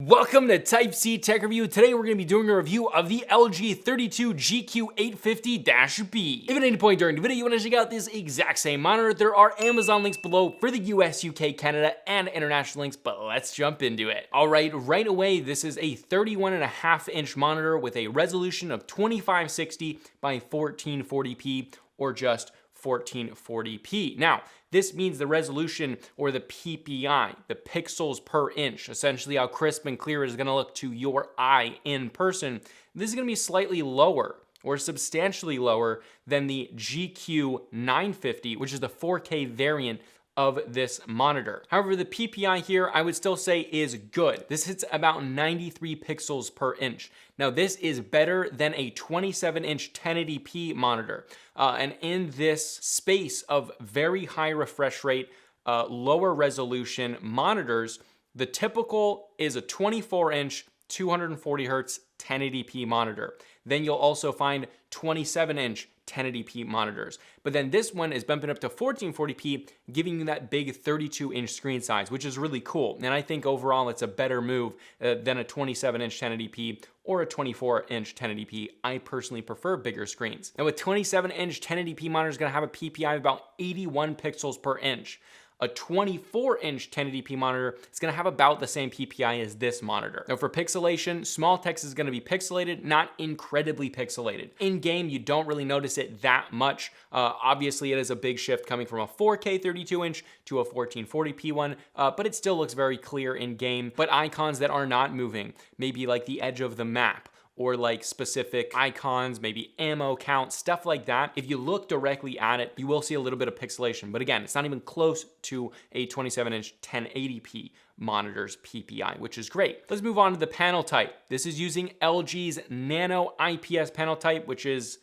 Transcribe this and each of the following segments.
Welcome to Type C Tech Review. Today we're going to be doing a review of the LG 32GQ850-B. If at any point during the video you want to check out this exact same monitor, there are Amazon links below for the US, UK, Canada, and international links, but let's jump into it. All right away, this is a 31.5-inch monitor with a resolution of 2560 by 1440p, or just 1440p. Now, this means the resolution, or the PPI, the pixels per inch, essentially how crisp and clear it is gonna look to your eye in person, this is gonna be slightly lower, or substantially lower than the GQ950, which is the 4K variant of this monitor. However, the PPI here, I would still say is good. This hits about 93 pixels per inch. Now, this is better than a 27-inch 1080p monitor. And in this space of very high refresh rate, lower resolution monitors, the typical is a 24-inch, 240Hz 1080p monitor. Then you'll also find 27-inch 1080p monitors. But then this one is bumping up to 1440p, giving you that big 32-inch screen size, which is really cool. And I think overall it's a better move than a 27-inch 1080p or a 24-inch 1080p. I personally prefer bigger screens. Now, with 27-inch 1080p monitors gonna have a PPI of about 81 pixels per inch. A 24-inch 1080p monitor is gonna have about the same PPI as this monitor. Now, for pixelation, small text is gonna be pixelated, not incredibly pixelated. In game, you don't really notice it that much. Obviously, it is a big shift coming from a 4K 32-inch to a 1440p one, but it still looks very clear in game. But icons that are not moving, maybe like the edge of the map, or like specific icons, maybe ammo count, stuff like that. If you look directly at it, you will see a little bit of pixelation, but again, it's not even close to a 27-inch 1080p monitor's PPI, which is great. Let's move on to the panel type. This is using LG's Nano IPS panel type, which is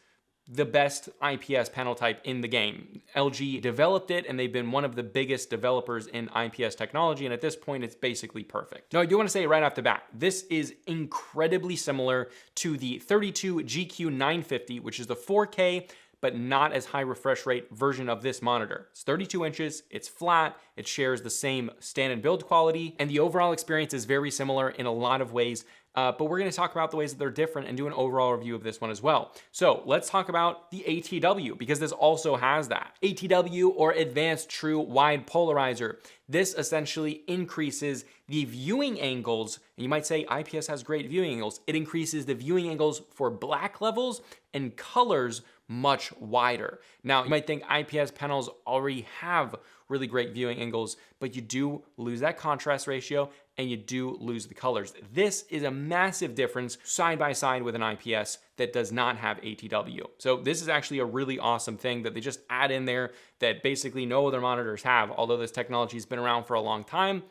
the best IPS panel type in the game. LG developed it, and they've been one of the biggest developers in IPS technology, and at this point, it's basically perfect. Now, I do want to say right off the bat, this is incredibly similar to the 32GQ950, which is the 4K, but not as high refresh rate version of this monitor. It's 32 inches, it's flat, it shares the same stand and build quality, and the overall experience is very similar in a lot of ways. But we're gonna talk about the ways that they're different and do an overall review of this one as well. So let's talk about the ATW, because this also has that. ATW, or Advanced True Wide Polarizer. This essentially increases the viewing angles, and you might say IPS has great viewing angles. It increases the viewing angles for black levels and colors much wider. Now, you might think IPS panels already have really great viewing angles, but you do lose that contrast ratio and you do lose the colors. This is a massive difference side by side with an IPS that does not have ATW. So this is actually a really awesome thing that they just add in there that basically no other monitors have, although this technology has been around for a long time.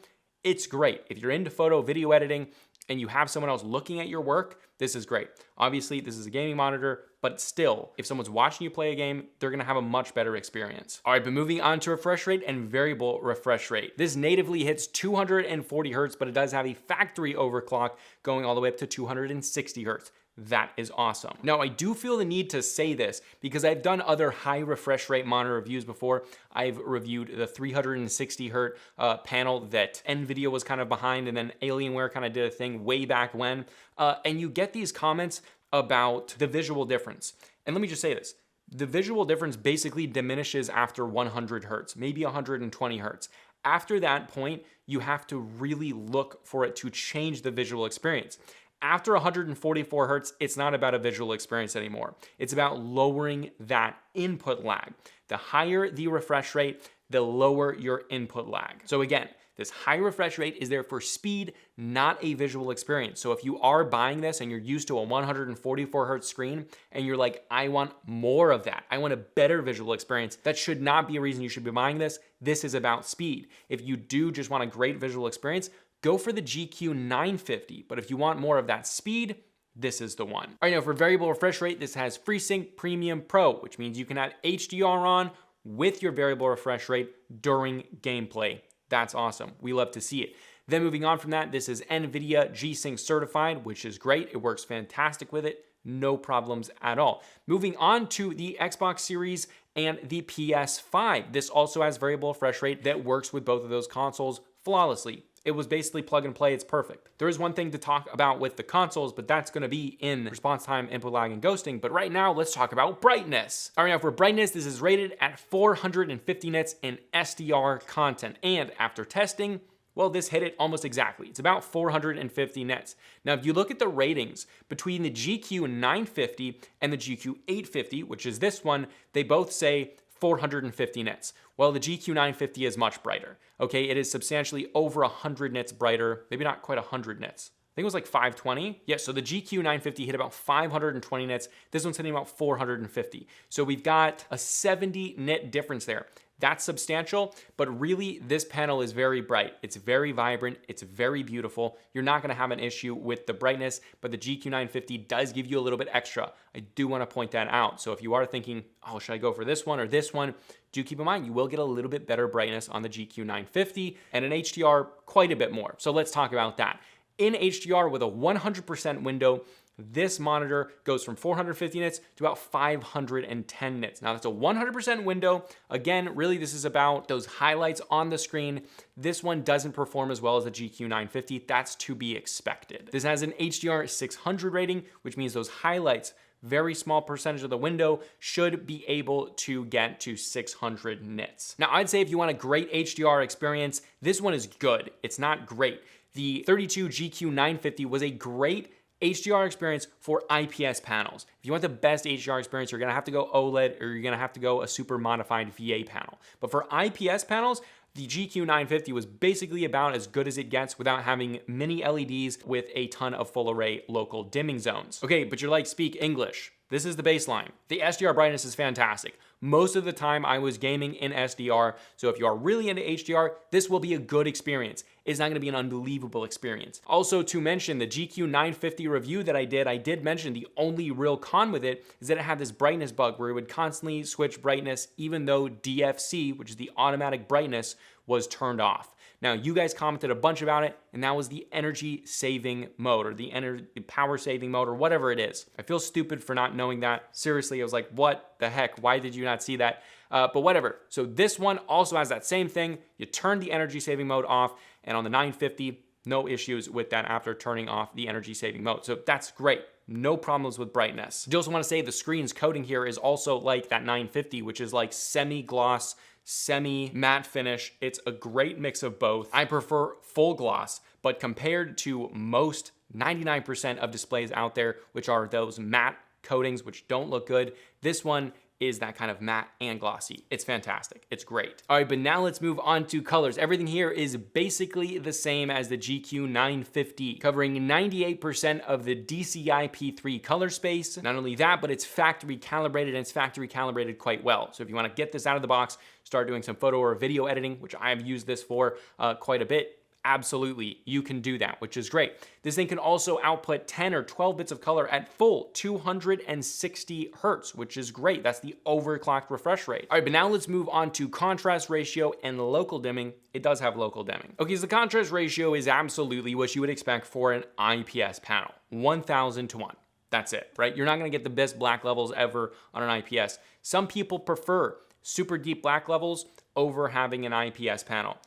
It's great. If you're into photo, video editing, and you have someone else looking at your work, this is great. Obviously, this is a gaming monitor, but still, if someone's watching you play a game, they're gonna have a much better experience. All right, but moving on to refresh rate and variable refresh rate. This natively hits 240 Hertz, but it does have a factory overclock going all the way up to 260 Hertz. That is awesome. Now, I do feel the need to say this because I've done other high refresh rate monitor reviews before. I've reviewed the 360 Hertz panel that NVIDIA was kind of behind, and then Alienware kind of did a thing way back when. And you get these comments about the visual difference. And let me just say this. The visual difference basically diminishes after 100 Hertz, maybe 120 Hertz. After that point, you have to really look for it to change the visual experience. After 144 Hertz, it's not about a visual experience anymore. It's about lowering that input lag. The higher the refresh rate, the lower your input lag. So again, this high refresh rate is there for speed, not a visual experience. So if you are buying this and you're used to a 144 Hertz screen and you're like, I want more of that, I want a better visual experience, that should not be a reason you should be buying this. This is about speed. If you do just want a great visual experience, go for the GQ950, but if you want more of that speed, this is the one. All right, now for variable refresh rate, this has FreeSync Premium Pro, which means you can add HDR on with your variable refresh rate during gameplay. That's awesome. We love to see it. Then moving on from that, this is NVIDIA G-Sync certified, which is great. It works fantastic with it. No problems at all. Moving on to the Xbox Series and the PS5. This also has variable refresh rate that works with both of those consoles flawlessly. it was basically plug and play. It's perfect. There is one thing to talk about with the consoles, but that's going to be in response time, input lag, and ghosting. But right now, let's talk about brightness. All right, now for brightness, this is rated at 450 nits in SDR content. And after testing, well, this hit it almost exactly. It's about 450 nits. Now, if you look at the ratings between the GQ950 and the GQ850, which is this one, they both say 450 nits. Well, the GQ950 is much brighter. Okay, it is substantially over 100 nits brighter, maybe not quite 100 nits. I think it was like 520. Yeah, so the GQ950 hit about 520 nits. This one's hitting about 450. So we've got a 70 nit difference there. That's substantial, but really this panel is very bright. It's very vibrant. It's very beautiful. You're not gonna have an issue with the brightness, but the GQ950 does give you a little bit extra. I do wanna point that out. So if you are thinking, oh, should I go for this one or this one? Do keep in mind, you will get a little bit better brightness on the GQ950 and in HDR quite a bit more. So let's talk about that. In HDR with a 100% window, this monitor goes from 450 nits to about 510 nits. Now that's a 100% window. Again, really this is about those highlights on the screen. This one doesn't perform as well as the GQ950. That's to be expected. This has an HDR 600 rating, which means those highlights, very small percentage of the window, should be able to get to 600 nits. Now I'd say if you want a great HDR experience, this one is good. It's not great. The 32GQ850 was a great HDR experience for IPS panels. If you want the best HDR experience, you're gonna have to go OLED or you're gonna have to go a super modified VA panel. But for IPS panels, the GQ950 was basically about as good as it gets without having mini LEDs with a ton of full array local dimming zones. Okay, but you're like, speak English. This is the baseline. The SDR brightness is fantastic. Most of the time I was gaming in SDR, so if you are really into HDR, this will be a good experience. It's not gonna be an unbelievable experience. Also to mention, the GQ950 review that I did mention the only real con with it is that it had this brightness bug where it would constantly switch brightness even though DFC, which is the automatic brightness, was turned off. Now, you guys commented a bunch about it, and that was the energy saving mode or the power saving mode or whatever it is. I feel stupid for not knowing that. Seriously, I was like, what the heck? Why did you not see that? But whatever. So this one also has that same thing. You turn the energy saving mode off, and on the 950, no issues with that after turning off the energy saving mode. So that's great. No problems with brightness. I also want to say the screen's coating here is also like that 950, which is like semi-gloss, semi-matte finish. It's a great mix of both. I prefer full gloss, but compared to most 99% of displays out there, which are those matte coatings, which don't look good, this one is that kind of matte and glossy. It's fantastic. It's great. All right, but now let's move on to colors. Everything here is basically the same as the GQ950, covering 98% of the DCI-P3 color space. Not only that, but it's factory calibrated, and it's factory calibrated quite well. So if you want to get this out of the box, start doing some photo or video editing, which I have used this for quite a bit, absolutely, you can do that, which is great. This thing can also output 10 or 12 bits of color at full 260 Hertz, which is great. That's the overclocked refresh rate. All right, but now let's move on to contrast ratio and local dimming. It does have local dimming. Okay, so the contrast ratio is absolutely what you would expect for an IPS panel, 1000 to 1. That's it, right? You're not gonna get the best black levels ever on an IPS. Some people prefer super deep black levels over having an IPS panel.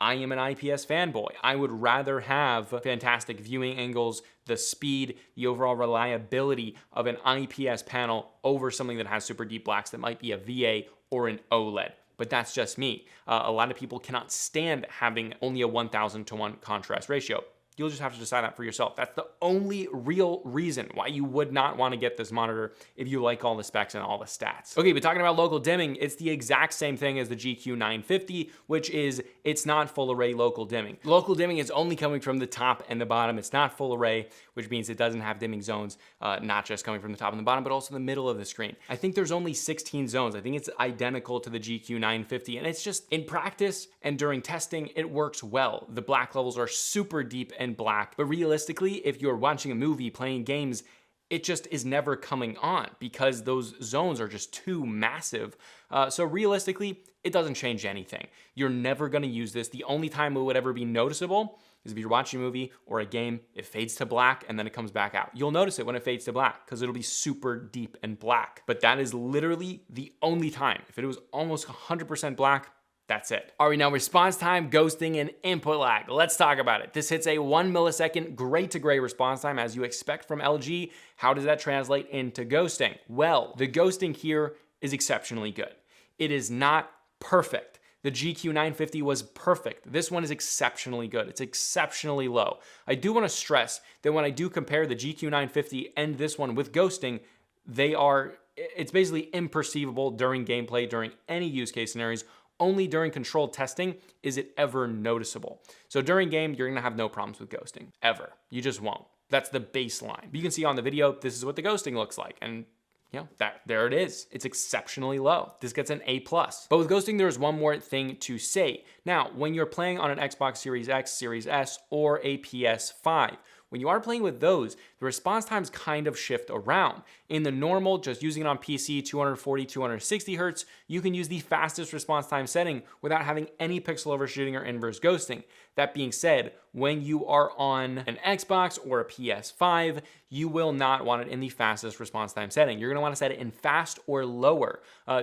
I am an IPS fanboy. I would rather have fantastic viewing angles, the speed, the overall reliability of an IPS panel over something that has super deep blacks that might be a VA or an OLED. But that's just me. A lot of people cannot stand having only a 1000 to 1 contrast ratio. You'll just have to decide that for yourself. That's the only real reason why you would not want to get this monitor if you like all the specs and all the stats. Okay, but talking about local dimming, it's the exact same thing as the GQ950, which is it's not full array local dimming. Local dimming is only coming from the top and the bottom. It's not full array, which means it doesn't have dimming zones, not just coming from the top and the bottom, but also the middle of the screen. I think there's only 16 zones. I think it's identical to the GQ950, and it's just in practice and during testing, it works well. The black levels are super deep and black, but realistically, if you're watching a movie, playing games, it just is never coming on because those zones are just too massive. So realistically, it doesn't change anything. You're never gonna use this. The only time it would ever be noticeable is if you're watching a movie or a game, it fades to black and then it comes back out. You'll notice it when it fades to black because it'll be super deep and black. But that is literally the only time. If it was almost 100% black, That's it. All right, now response time, ghosting, and input lag. Let's talk about it. This hits a 1 millisecond gray to gray response time as you expect from LG. How does that translate into ghosting? Well, the ghosting here is exceptionally good. It is not perfect. The GQ950 was perfect. This one is exceptionally good. It's exceptionally low. I do want to stress that when I do compare the GQ950 and this one with ghosting, it's basically imperceivable during gameplay, during any use case scenarios. Only during controlled testing is it ever noticeable. So during game, you're gonna have no problems with ghosting, ever. You just won't. That's the baseline. You can see on the video, this is what the ghosting looks like. And there it is. It's exceptionally low. This gets an A+. But with ghosting, there's one more thing to say. Now, when you're playing on an Xbox Series X, Series S, or a PS5, when you are playing with those, the response times kind of shift around. In the normal, just using it on PC, 240, 260 Hz, you can use the fastest response time setting without having any pixel overshooting or inverse ghosting. That being said, when you are on an Xbox or a PS5, you will not want it in the fastest response time setting. You're gonna wanna set it in fast or lower.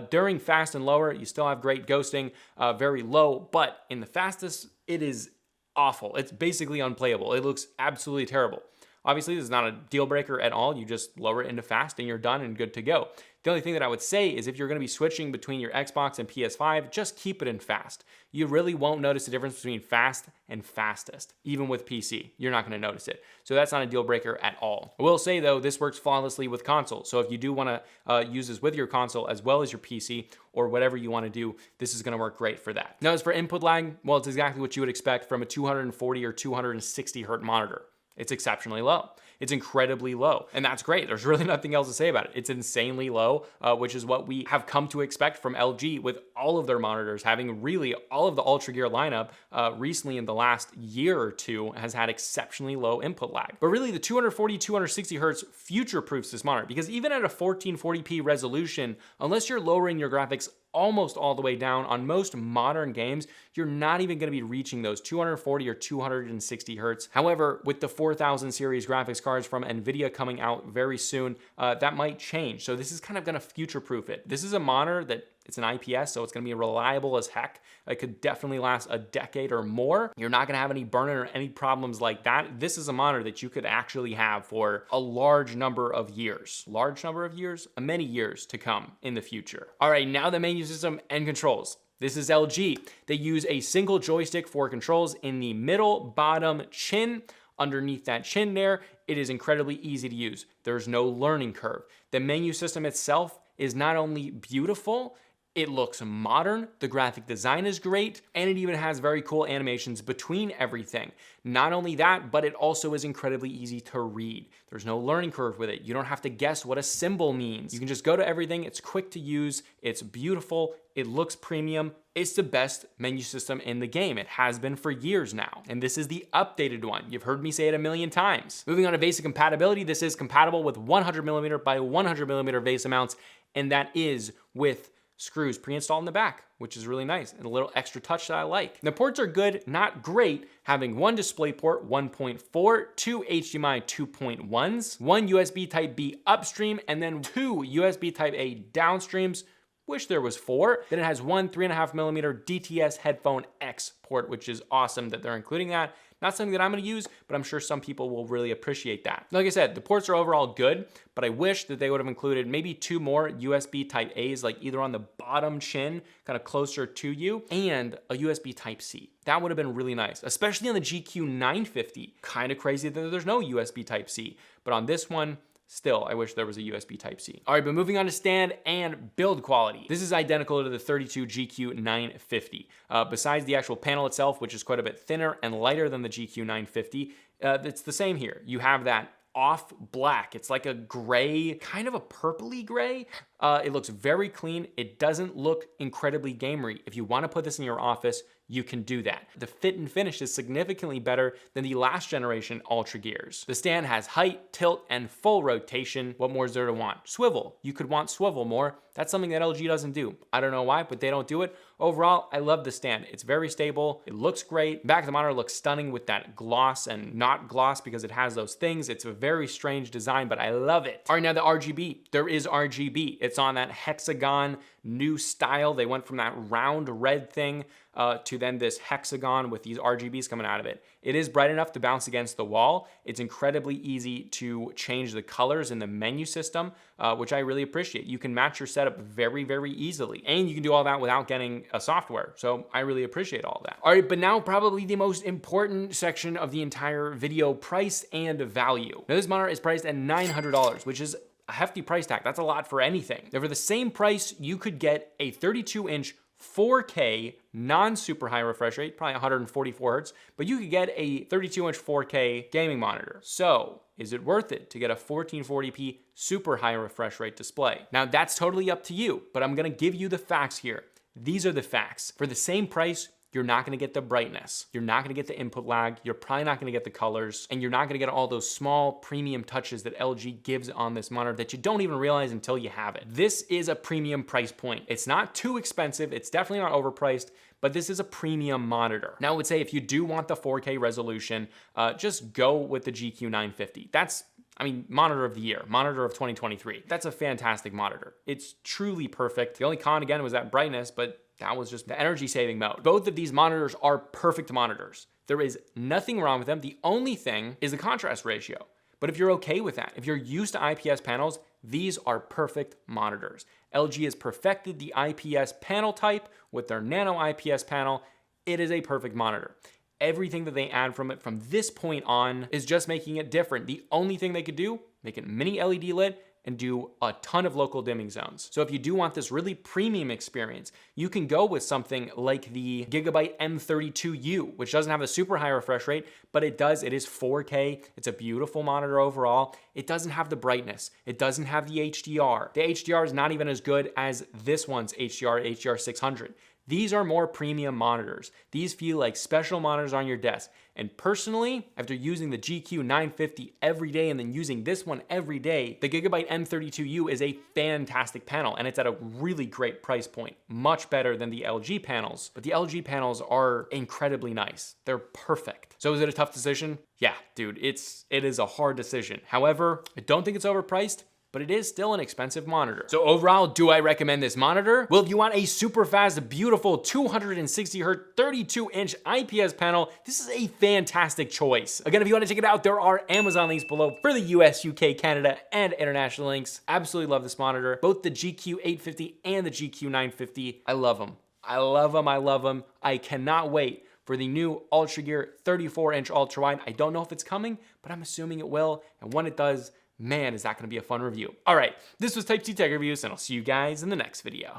During fast and lower, you still have great ghosting, very low, but in the fastest, it is awful. It's basically unplayable. It looks absolutely terrible. Obviously, this is not a deal breaker at all. You just lower it into fast and you're done and good to go. The only thing that I would say is if you're gonna be switching between your Xbox and PS5, just keep it in fast. You really won't notice the difference between fast and fastest. Even with PC, you're not gonna notice it. So that's not a deal breaker at all. I will say though, this works flawlessly with console. So if you do wanna use this with your console as well as your PC or whatever you wanna do, this is gonna work great for that. Now as for input lag, well, it's exactly what you would expect from a 240 or 260 Hz monitor. It's exceptionally low. It's incredibly low, and that's great. There's really nothing else to say about it. It's insanely low, which is what we have come to expect from LG with all of their monitors, having really all of the UltraGear lineup recently in the last year or two has had exceptionally low input lag. But really the 240, 260 Hz future-proofs this monitor because even at a 1440p resolution, unless you're lowering your graphics almost all the way down on most modern games, you're not even going to be reaching those 240 or 260 Hz. However, with the 4000 series graphics cards from NVIDIA coming out very soon, that might change. So this is kind of going to future-proof it. This is a monitor that it's an IPS, so it's gonna be reliable as heck. It could definitely last a decade or more. You're not gonna have any burn-in or any problems like that. This is a monitor that you could actually have for a large number of years. Large number of years? Many years to come in the future. All right, now the menu system and controls. This is LG. They use a single joystick for controls in the middle, bottom, chin. Underneath that chin there, it is incredibly easy to use. There's no learning curve. The menu system itself is not only beautiful, it looks modern, the graphic design is great, and it even has very cool animations between everything. Not only that, but it also is incredibly easy to read. There's no learning curve with it. You don't have to guess what a symbol means. You can just go to everything, it's quick to use, it's beautiful, it looks premium. It's the best menu system in the game. It has been for years now. And this is the updated one. You've heard me say it a million times. Moving on to Vesa Compatibility, this is compatible with 100mm by 100mm Vesa mounts, and that is with screws pre-installed in the back, which is really nice and a little extra touch that I like. The ports are good, not great, having one DisplayPort 1.4, two HDMI 2.1s, one USB Type-B upstream, and then two USB Type-A downstreams. Wish there was 4. Then it has one 3.5mm DTS headphone X port, which is awesome that they're including that. Not something that I'm gonna use, but I'm sure some people will really appreciate that. Like I said, the ports are overall good, but I wish that they would have included maybe 2 more USB Type-A's, like either on the bottom chin, kind of closer to you, and a USB Type-C. That would have been really nice, especially on the GQ950. Kind of crazy that there's no USB Type-C, but on this one, still, I wish there was a USB Type-C. All right, but moving on to stand and build quality. This is identical to the 32GQ850. Besides the actual panel itself, which is quite a bit thinner and lighter than the GQ950, it's the same here. You have that off black. It's like a gray, kind of a purpley gray. It looks very clean. It doesn't look incredibly gamery. If you want to put this in your office, you can do that. The fit and finish is significantly better than the last generation UltraGears. The stand has height, tilt, and full rotation. What more is there to want? Swivel. You could want swivel more. That's something that LG doesn't do. I don't know why, but they don't do it. Overall, I love the stand. It's very stable. It looks great. Back of the monitor looks stunning with that gloss and not gloss because it has those things. It's a very strange design, but I love it. All right, now the RGB. There is RGB. It's on that hexagon new style. They went from that round red thing to then this hexagon with these RGBs coming out of it. It is bright enough to bounce against the wall. It's incredibly easy to change the colors in the menu system, which I really appreciate. You can match your setup very, very easily. And you can do all that without getting a software. So I really appreciate all that. All right, but now probably the most important section of the entire video, price and value. Now this monitor is priced at $900, which is a hefty price tag. That's a lot for anything. Now for the same price, you could get a 32-inch 4K non-super high refresh rate, probably 144 hertz, but you could get a 32-inch 4K gaming monitor. So is it worth it to get a 1440p super high refresh rate display? Now that's totally up to you, but I'm gonna give you the facts here. These are the facts. For the same price, you're not gonna get the brightness. You're not gonna get the input lag. You're probably not gonna get the colors, and you're not gonna get all those small premium touches that LG gives on this monitor that you don't even realize until you have it. This is a premium price point. It's not too expensive. It's definitely not overpriced, but this is a premium monitor. Now I would say if you do want the 4K resolution, just go with the GQ950. That's, I mean, monitor of the year, monitor of 2023. That's a fantastic monitor. It's truly perfect. The only con again was that brightness, but that was just the energy saving mode. Both of these monitors are perfect monitors. There is nothing wrong with them. The only thing is the contrast ratio. But if you're okay with that, if you're used to IPS panels, these are perfect monitors. LG has perfected the IPS panel type with their nano IPS panel. It is a perfect monitor. Everything that they add from it from this point on is just making it different. The only thing they could do, make it mini LED lit and do a ton of local dimming zones. So if you do want this really premium experience, you can go with something like the Gigabyte M32U, which doesn't have a super high refresh rate, but it is 4K. It's a beautiful monitor overall. It doesn't have the brightness. It doesn't have the HDR. The HDR is not even as good as this one's HDR 600. These are more premium monitors. These feel like special monitors on your desk. And personally, after using the GQ950 every day and then using this one every day, the Gigabyte M32U is a fantastic panel, and it's at a really great price point, much better than the LG panels. But the LG panels are incredibly nice. They're perfect. So is it a tough decision? Yeah, dude, it is a hard decision. However, I don't think it's overpriced, but it is still an expensive monitor. So overall, do I recommend this monitor? Well, if you want a super fast, beautiful 260 Hz, 32-inch IPS panel, this is a fantastic choice. Again, if you want to check it out, there are Amazon links below for the US, UK, Canada, and international links. Absolutely love this monitor. Both the GQ850 and the GQ950. I love them. I love them. I love them. I cannot wait for the new UltraGear 34-inch ultra-wide. I don't know if it's coming, but I'm assuming it will. And when it does, man, is that gonna be a fun review. All right, this was Type C Tech Reviews, and I'll see you guys in the next video.